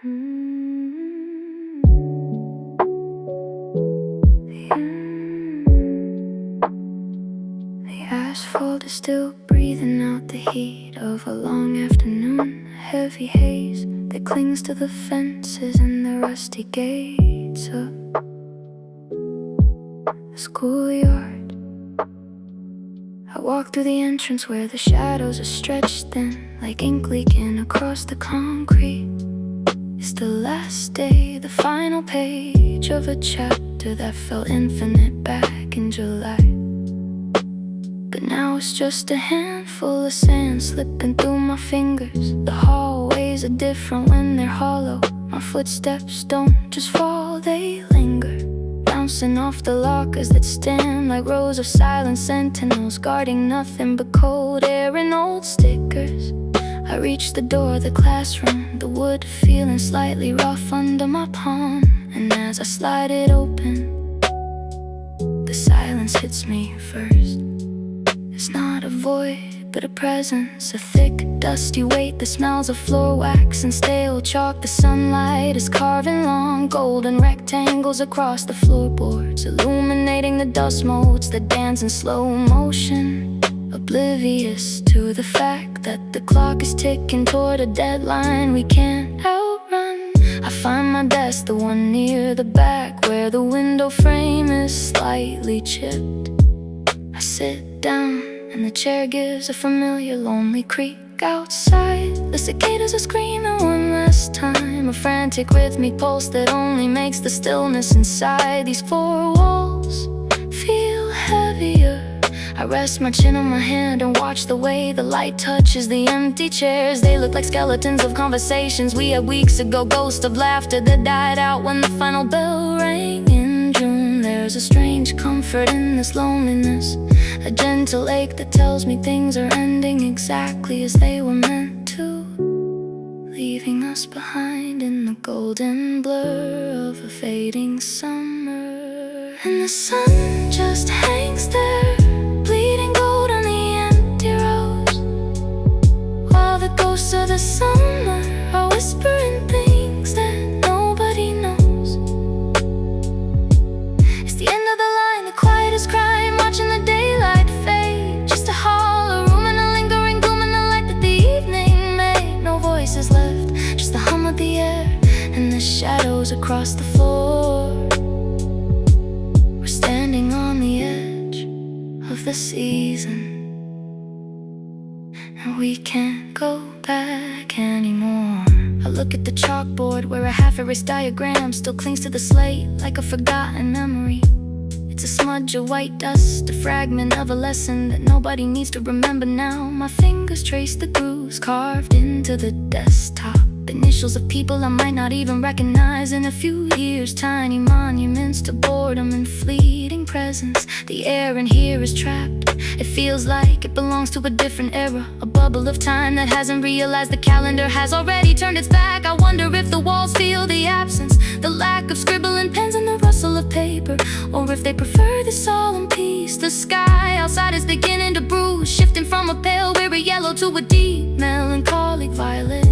The asphalt is still breathing out the heat of a long afternoon. A heavy haze that clings to the fences and the rusty gates of the schoolyard. I walk through the entrance where the shadows are stretched thin, like ink leaking across the concrete. It's the last day, the final page of a chapter that felt infinite back in July. But now it's just a handful of sand slipping through my fingers. The hallways are different when they're hollow. My footsteps don't just fall, they linger, bouncing off the lockers that stand like rows of silent sentinels, guarding nothing but cold air and old stickers. I reach the door of the classroom, the wood feeling slightly rough under my palm. And as I slide it open, the silence hits me first. It's not a void, but a presence, a thick, dusty weight that smells of floor wax and stale chalk. The sunlight is carving long, golden rectangles across the floorboards, illuminating the dust motes that dance in slow motion, oblivious to the fact that the clock is ticking toward a deadline we can't outrun. I find my desk, the one near the back, where the window frame is slightly chipped. I sit down, and the chair gives a familiar lonely creak. Outside, the cicadas are screaming one last time, a frantic rhythmic pulse that only makes the stillness inside these four walls feel heavier. I rest my chin on my hand and watch the way the light touches the empty chairs. They look like skeletons of conversations we had weeks ago, ghosts of laughter that died out when the final bell rang in June. There's a strange comfort in this loneliness, a gentle ache that tells me things are ending exactly as they were meant to, leaving us behind in the golden blur of a fading summer. And the sun just hangs there, bleeding gold on the empty rows, while the ghosts of the summer are whispering things that nobody knows. It's the end of the line, the quiet is crying, watching the daylight fade. Just a hollow room and a lingering gloom in the light that the evening made. No voices left, just the hum of the air and the shadows across the floor. We're standing on the edge of the season, and we can't go back anymore. I look at the chalkboard where a half-erased diagram still clings to the slate like a forgotten memory. It's a smudge of white dust, a fragment of a lesson that nobody needs to remember now. My fingers trace the grooves carved into the desktop, initials of people I might not even recognize in a few years. Tiny monuments to boredom and fleeting presence. The air in here is trapped, it feels like it belongs to a different era, a bubble of time that hasn't realized the calendar has already turned its back. I wonder if the walls feel the absence, the lack of scribbling pens and the rustle of paper, or if they prefer the solemn peace. The sky outside is beginning to bruise, shifting from a pale weary yellow to a deep melancholic violet.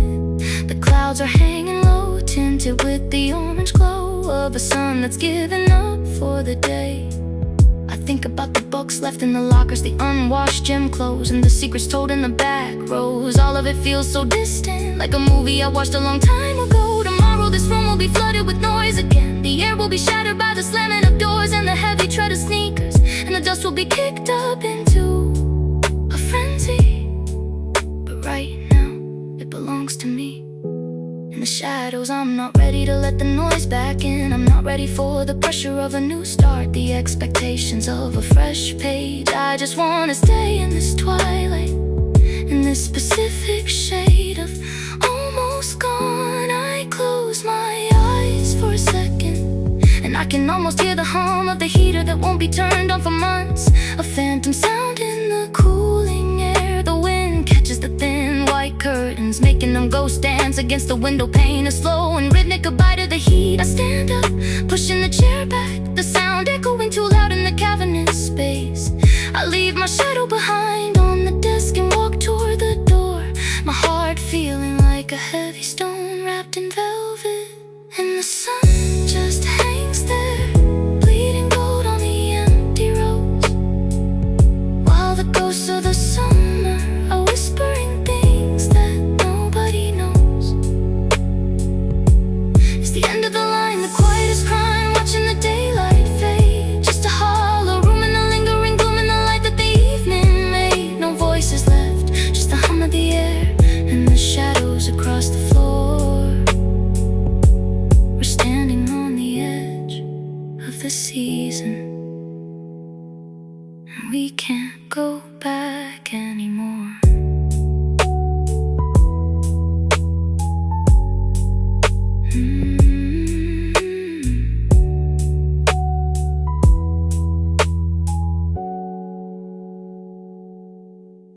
The clouds are hanging low, tinted with the orange glow of a sun that's given up for the day. I think about the books left in the lockers, the unwashed gym clothes, and the secrets told in the back rows. All of it feels so distant, like a movie I watched a long time ago. Tomorrow this room will be flooded with noise again. The air will be shattered by the slamming of doors and the heavy tread of sneakers, and the dust will be kicked up into a frenzy. But right now, it belongs to me. In the shadows, I'm not ready to let the noise back in. I'm not ready for the pressure of a new start, the expectations of a fresh page. I just wanna stay in this twilight, in this specific shade of almost gone. I close my eyes for a second, and I can almost hear the hum of the heater that won't be turned on for months. A phantom sound in the cooling air. The wind catches the thin white curtains, making them ghost dance against the window pane. A slow and rhythmic goodbye to the heat. I stand up, pushing the chair back, the sound echoing too loud in the cavernous space. I leave my shadow behind